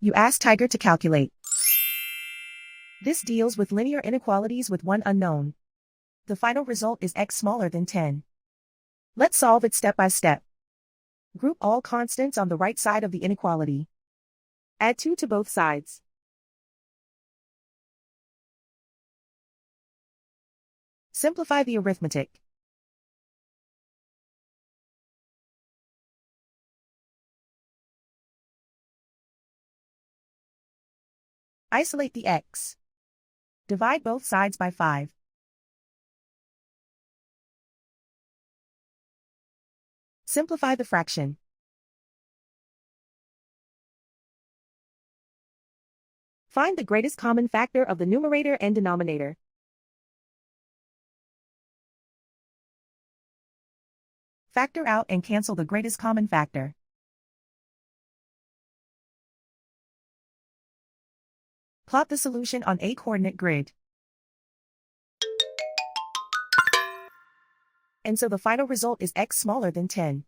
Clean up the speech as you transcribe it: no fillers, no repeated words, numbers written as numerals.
You ask Tiger to calculate. This deals with linear inequalities with one unknown. The final result is x smaller than 10. Let's solve it step by step. Group all constants on the right side of the inequality. Add 2 to both sides. Simplify the arithmetic. Isolate the x. Divide both sides by 5. Simplify the fraction. Find the greatest common factor of the numerator and denominator. Factor out and cancel the greatest common factor. Plot the solution on a coordinate grid. And so the final result is x smaller than 10.